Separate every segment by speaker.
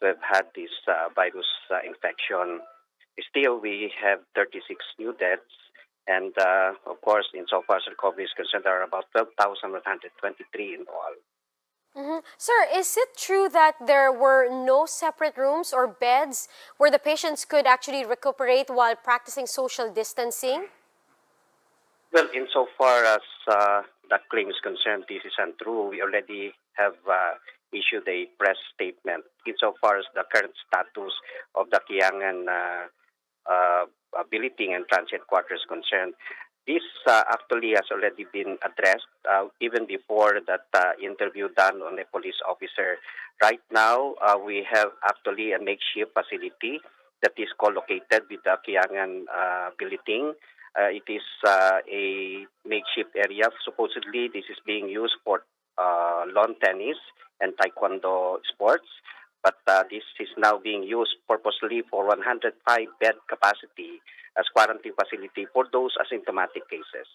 Speaker 1: we've had this virus infection. Still, we have 36 new deaths. And of course, insofar as recovery is concerned, there are about 12,123 in all.
Speaker 2: Sir, is it true that there were no separate rooms or beds where the patients could actually recuperate while practicing social distancing?
Speaker 1: Well, insofar as that claim is concerned, this is untrue. We already have issued a press statement insofar as the current status of the Kiangan billeting and transit quarters concerned. This actually has already been addressed even before that interview done on a police officer. Right now, we have actually a makeshift facility that is co-located with the Kiangan billeting. It is a makeshift area. Supposedly, this is being used for lawn tennis and taekwondo sports. But this is now being used purposely for 105-bed capacity as quarantine facility for those asymptomatic cases.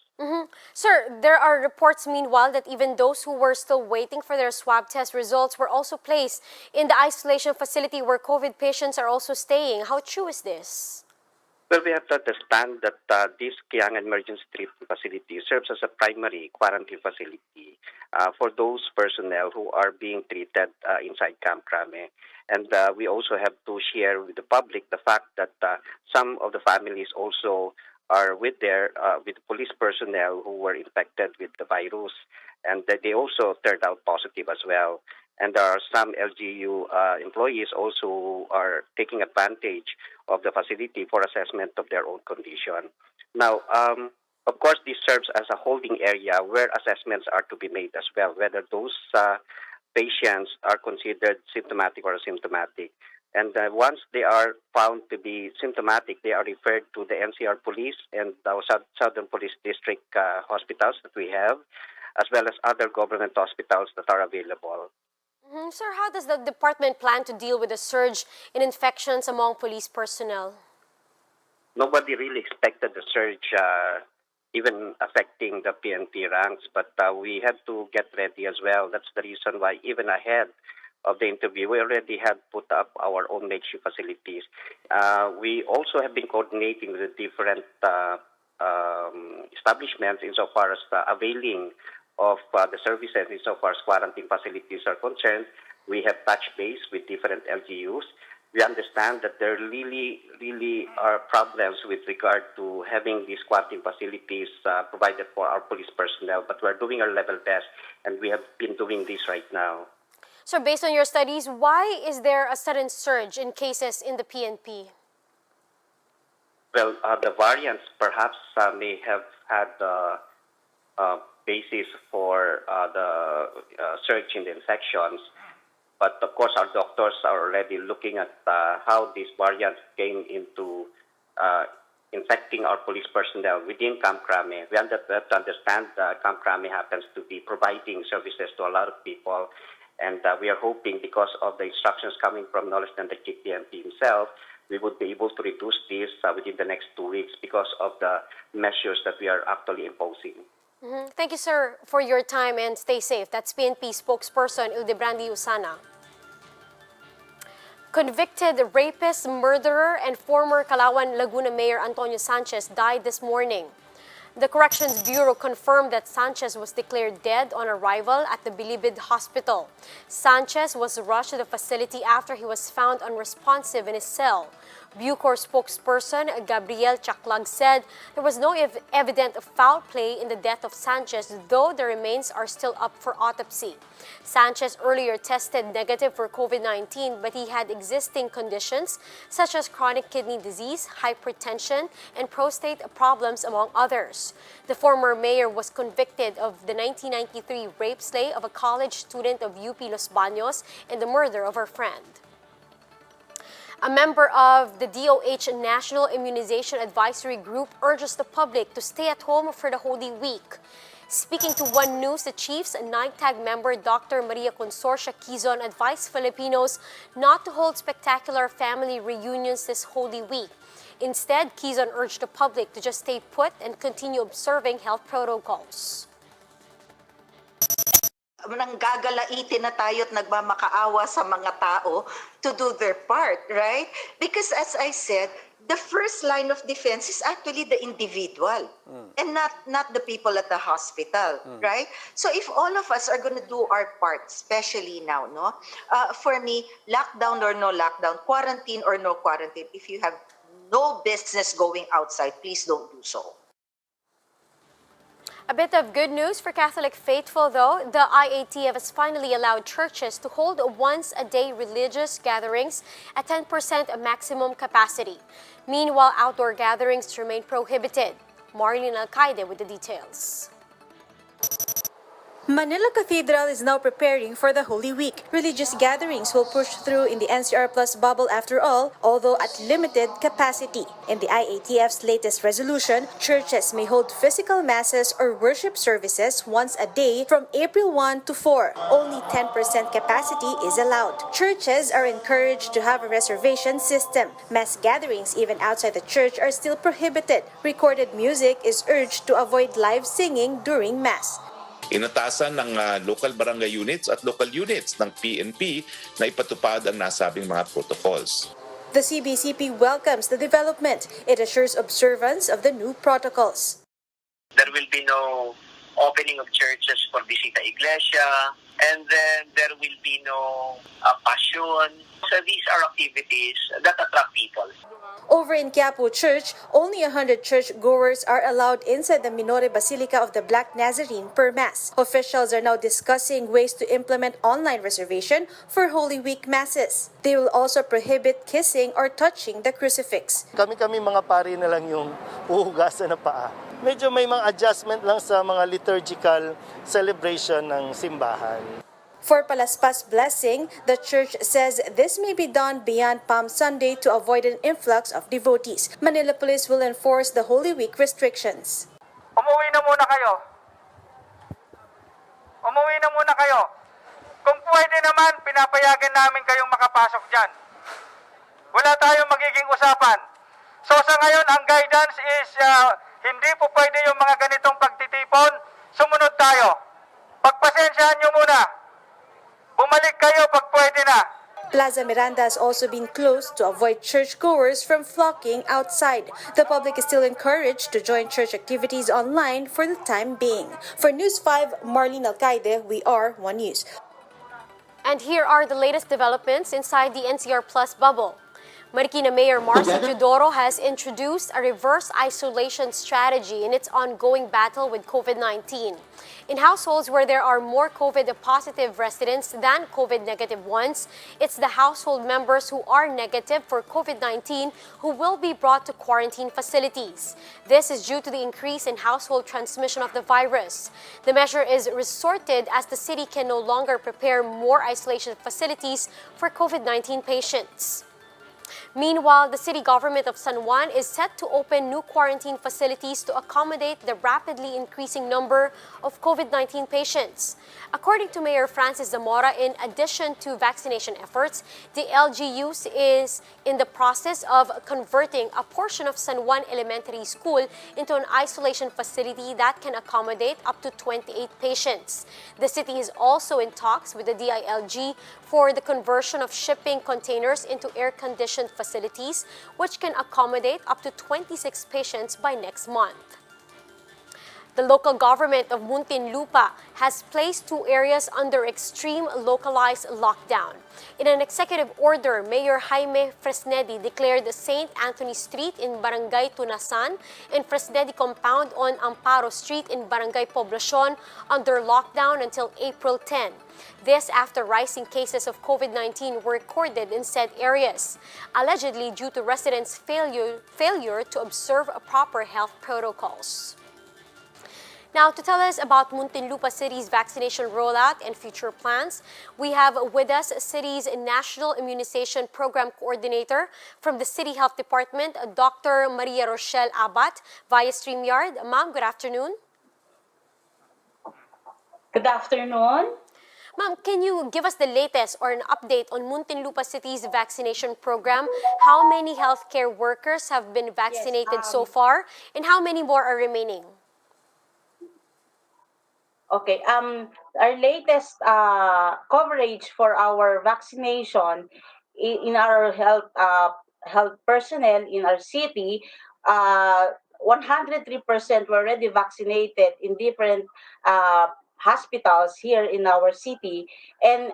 Speaker 2: Sir, there are reports meanwhile that even those who were still waiting for their swab test results were also placed in the isolation facility where COVID patients are also staying. How true is this?
Speaker 1: Well, we have to understand that this Kiangan Emergency Treatment Facility serves as a primary quarantine facility for those personnel who are being treated inside Camp Crame. And we also have to share with the public the fact that some of the families also are with police personnel who were infected with the virus, and that they also turned out positive as well. And there are some LGU employees also who are taking advantage of the facility for assessment of their own condition. Now, of course, this serves as a holding area where assessments are to be made as well, whether those patients are considered symptomatic or asymptomatic. And once they are found to be symptomatic, they are referred to the NCR Police and the Southern Police District hospitals that we have, as well as other government hospitals that are available.
Speaker 2: Sir, how does the department plan to deal with the surge in infections among police personnel?
Speaker 1: Nobody really expected the surge even affecting the PNP ranks, but we had to get ready as well. That's the reason why even ahead of the interview, we already had put up our own makeshift facilities. We also have been coordinating with different establishments insofar as availing of the services insofar as quarantine facilities are concerned. We have touched base with different LGUs. We understand that there really are problems with regard to having these quarantine facilities provided for our police personnel, but we're doing our level best, and we have been doing this right now.
Speaker 2: So based on your studies, why is there a sudden surge in cases in the PNP?
Speaker 1: Well, the variants perhaps may have had basis for the surge in the infections. But of course, our doctors are already looking at how these variants came into infecting our police personnel within Camp Crame. We have to understand that Camp Crame happens to be providing services to a lot of people. And we are hoping, because of the instructions coming from no less than the Chief PNP himself, we would be able to reduce this within the next 2 weeks because of the measures that we are actually imposing.
Speaker 2: Thank you, sir, for your time, and stay safe. That's PNP spokesperson Ildebrandi Usana. Convicted rapist, murderer, and former Calauan, Laguna Mayor Antonio Sanchez died this morning. The Corrections Bureau confirmed that Sanchez was declared dead on arrival at the Bilibid Hospital. Sanchez was rushed to the facility after he was found unresponsive in his cell. Bucor spokesperson Gabriel Chaklag said there was no evident foul play in the death of Sanchez, though the remains are still up for autopsy. Sanchez earlier tested negative for COVID-19, but he had existing conditions such as chronic kidney disease, hypertension, and prostate problems, among others. The former mayor was convicted of the 1993 rape slay of a college student of UP Los Baños and the murder of her friend. A member of the DoH National Immunization Advisory Group urges the public to stay at home for the Holy Week. Speaking to One News, the chief's NITAG member Dr. Maria Consorcia Quizon advised Filipinos not to hold spectacular family reunions this Holy Week. Instead, Quizon urged the public to just stay put and continue observing health protocols.
Speaker 3: Nanggagalaitin na tayo at nagmamakaawa sa mga tao to do their part, right? Because as I said, the first line of defense is actually the individual and not the people at the hospital, right? So if all of us are going to do our part, especially now, no, for me, lockdown or no lockdown, quarantine or no quarantine, if you have no business going outside, please don't do so.
Speaker 2: A bit of good news for Catholic faithful, though. The IATF has finally allowed churches to hold once-a-day religious gatherings at 10% maximum capacity. Meanwhile, outdoor gatherings remain prohibited. Marlene Alcaide with the details.
Speaker 4: Manila Cathedral is now preparing for the Holy Week. Religious gatherings will push through in the NCR Plus bubble after all, although at limited capacity. In the IATF's latest resolution, churches may hold physical masses or worship services once a day from April 1 to 4. Only 10% capacity is allowed. Churches are encouraged to have a reservation system. Mass gatherings, even outside the church, are still prohibited. Recorded music is urged to avoid live singing during Mass.
Speaker 5: Inatasan ng local barangay units at local units ng PNP na ipatupad ang nasabing mga protocols.
Speaker 4: The CBCP welcomes the development. It assures observance of the new protocols.
Speaker 6: There will be no opening of churches for Visita Iglesia, and then there will be no passion. So these are activities that attract people.
Speaker 4: Over in Quiapo Church, only 100 church-goers are allowed inside the Minore Basilica of the Black Nazarene per Mass. Officials are now discussing ways to implement online reservation for Holy Week Masses. They will also prohibit kissing or touching the crucifix.
Speaker 7: Kami mga pari na lang yung uhugasan na paa. Medyo may mga adjustment lang sa mga liturgical celebration ng simbahan.
Speaker 4: For Palaspas blessing, the church says this may be done beyond Palm Sunday to avoid an influx of devotees. Manila Police will enforce the Holy Week restrictions.
Speaker 8: Umuwi na muna kayo. Umuwi na muna kayo. Kung pwede naman, pinapayagan namin kayong makapasok dyan. Wala tayong magiging usapan. So sa ngayon, ang guidance is hindi po pwede yung mga ganitong pagtitipon. Sumunod tayo. Pagpasensyahan nyo muna. Bumalik kayo pag pwede na.
Speaker 4: Plaza Miranda has also been closed to avoid churchgoers from flocking outside. The public is still encouraged to join church activities online for the time being. For News 5, Marlene Alcaide, we are One News.
Speaker 2: And here are the latest developments inside the NCR Plus bubble. Marikina Mayor Marcy Teodoro has introduced a reverse isolation strategy in its ongoing battle with COVID-19. In households where there are more COVID-positive residents than COVID-negative ones, it's the household members who are negative for COVID-19 who will be brought to quarantine facilities. This is due to the increase in household transmission of the virus. The measure is resorted as the city can no longer prepare more isolation facilities for COVID-19 patients. Meanwhile, the city government of San Juan is set to open new quarantine facilities to accommodate the rapidly increasing number of COVID-19 patients. According to Mayor Francis Zamora, in addition to vaccination efforts, the LGU is in the process of converting a portion of San Juan Elementary School into an isolation facility that can accommodate up to 28 patients. The city is also in talks with the DILG for the conversion of shipping containers into air-conditioned facilities, which can accommodate up to 26 patients by next month. The local government of Muntinlupa has placed 2 areas under extreme localized lockdown. In an executive order, Mayor Jaime Fresnedi declared St. Anthony Street in Barangay Tunasan and Fresnedi Compound on Amparo Street in Barangay Poblacion under lockdown until April 10. This after rising cases of COVID-19 were recorded in said areas, allegedly due to residents' failure to observe proper health protocols. Now, to tell us about Muntinlupa City's vaccination rollout and future plans, we have with us City's National Immunization Program Coordinator from the City Health Department, Dr. Maria Rochelle Abat, via StreamYard. Ma'am, good afternoon.
Speaker 9: Good afternoon.
Speaker 2: Ma'am, can you give us the latest or an update on Muntinlupa City's vaccination program? How many healthcare workers have been vaccinated so far, and how many more are remaining?
Speaker 9: Okay. Our latest coverage for our vaccination in our health personnel in our city, 103% were already vaccinated in different uh, hospitals here in our city, and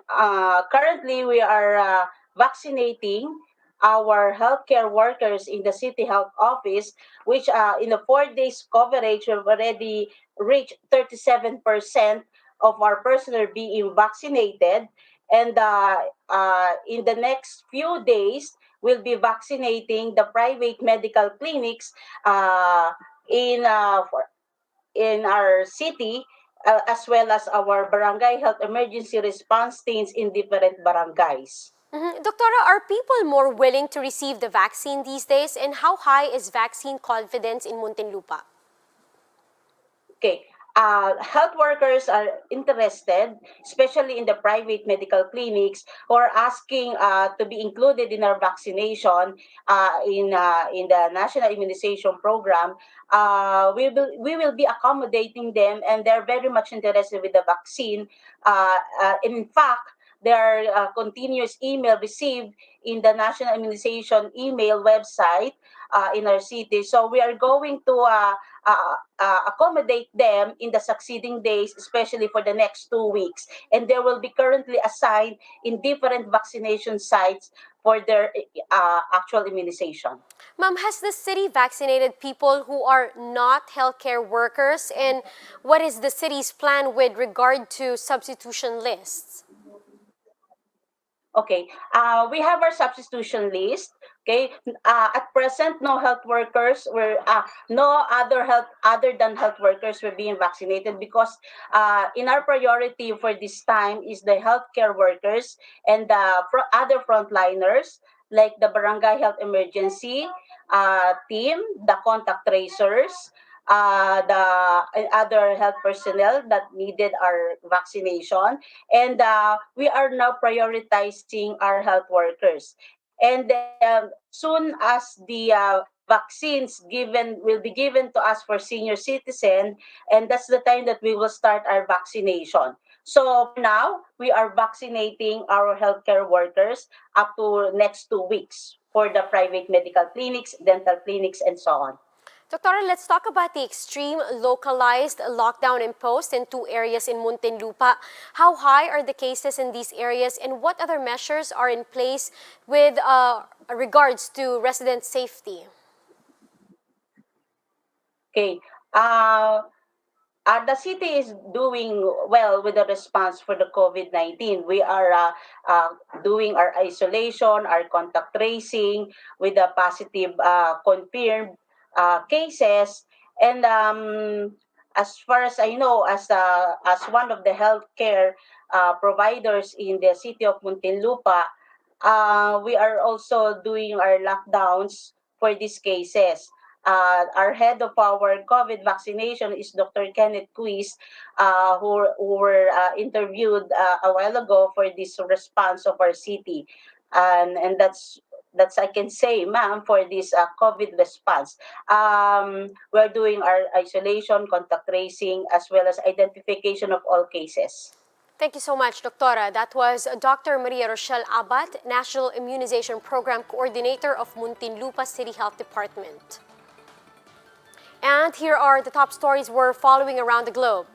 Speaker 9: currently we are vaccinating our healthcare workers in the city health office, which in the 4 days coverage we've already reached 37% of our personnel being vaccinated. And in the next few days, we'll be vaccinating the private medical clinics uh, in uh, for- in our city, as well as our barangay health emergency response teams in different barangays.
Speaker 2: Doctora, are people more willing to receive the vaccine these days? And how high is vaccine confidence in Muntinlupa?
Speaker 9: Okay. Health workers are interested, especially in the private medical clinics, who are asking to be included in our vaccination in the national immunization program. We will be accommodating them, and they're very much interested with the vaccine. In fact, there are continuous email received in the national immunization email website in our city. So we are going to accommodate them in the succeeding days, especially for the next 2 weeks. And they will be currently assigned in different vaccination sites for their actual immunization.
Speaker 2: Ma'am, has the city vaccinated people who are not healthcare workers? And what is the city's plan with regard to substitution lists?
Speaker 9: Okay, we have our substitution list. Okay, at present, no health workers were, no other health other than health workers were being vaccinated, because in our priority for this time is the healthcare workers and the other frontliners, like the barangay health emergency team, the contact tracers, the other health personnel that needed our vaccination, and we are now prioritizing our health workers. And soon as the vaccines given will be given to us for senior citizen, and that's the time that we will start our vaccination. So for now, we are vaccinating our healthcare workers up to next 2 weeks for the private medical clinics, dental clinics, and so on.
Speaker 2: Doctora, let's talk about the extreme localized lockdown imposed in two areas in Muntinlupa. How high are the cases in these areas, and what other measures are in place with regards to resident safety?
Speaker 9: Okay. The city is doing well with the response for the COVID-19. We are doing our isolation, our contact tracing with the positive confirmed cases. And as far as I know, as one of the healthcare providers in the city of Muntinlupa, we are also doing our lockdowns for these cases. Our head of our COVID vaccination is Dr. Kenneth Quiz, who were interviewed a while ago for this response of our city, and that's I can say, ma'am, for this COVID response. We're doing our isolation, contact tracing, as well as identification of all cases.
Speaker 2: Thank you so much, Doctora. That was Dr. Maria Rochelle Abat, National Immunization Program Coordinator of Muntinlupa City Health Department. And here are the top stories we're following around the globe.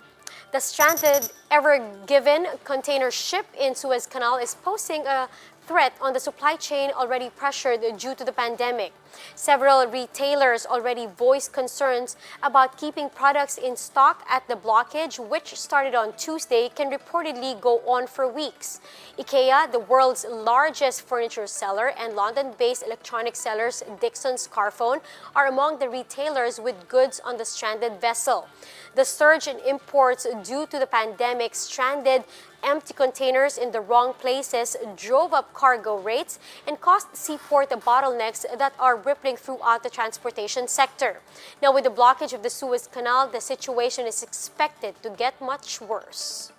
Speaker 2: The stranded Ever Given container ship in Suez Canal is posing a threat on the supply chain already pressured due to the pandemic. Several retailers already voiced concerns about keeping products in stock at the blockage, which started on Tuesday, can reportedly go on for weeks. IKEA, the world's largest furniture seller, and London-based electronic sellers Dixons Carphone are among the retailers with goods on the stranded vessel. The surge in imports due to the pandemic stranded empty containers in the wrong places, drove up cargo rates, and caused seaport bottlenecks that are rippling throughout the transportation sector. Now, with the blockage of the Suez Canal, the situation is expected to get much worse.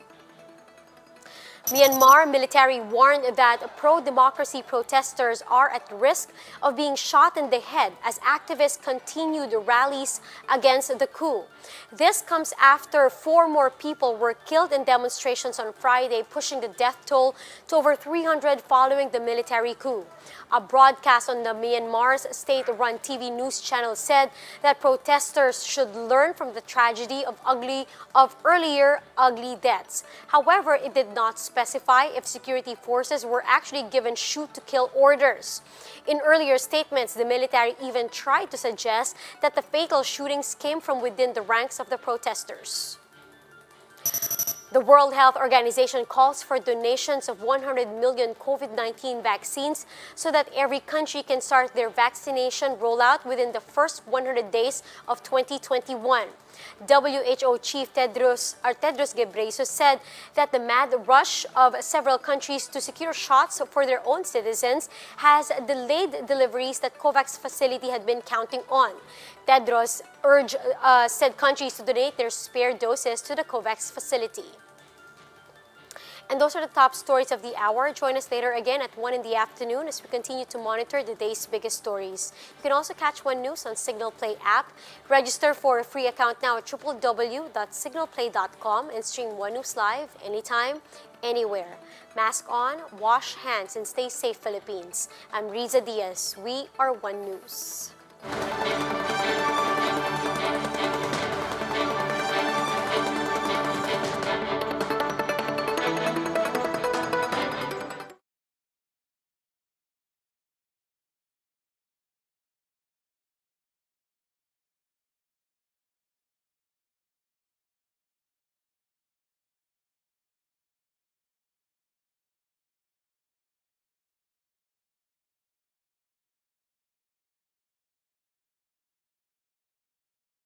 Speaker 2: Myanmar military warned that pro-democracy protesters are at risk of being shot in the head as activists continued rallies against the coup. This comes after 4 more people were killed in demonstrations on Friday, pushing the death toll to over 300 following the military coup. A broadcast on the Myanmar's state-run TV news channel said that protesters should learn from the tragedy of earlier ugly deaths. However, it did not specify if security forces were actually given shoot-to-kill orders. In earlier statements, the military even tried to suggest that the fatal shootings came from within the ranks of the protesters. The World Health Organization calls for donations of 100 million COVID-19 vaccines so that every country can start their vaccination rollout within the first 100 days of 2021. WHO Chief Tedros Ghebreyesus said that the mad rush of several countries to secure shots for their own citizens has delayed deliveries that COVAX facility had been counting on. Tedros urged said countries to donate their spare doses to the COVAX facility. And those are the top stories of the hour. Join us later again at 1 in the afternoon as we continue to monitor the day's biggest stories. You can also catch One News on Signal Play app. Register for a free account now at www.signalplay.com and stream One News live anytime, anywhere. Mask on, wash hands, and stay safe, Philippines. I'm Riza Diaz. We are One News.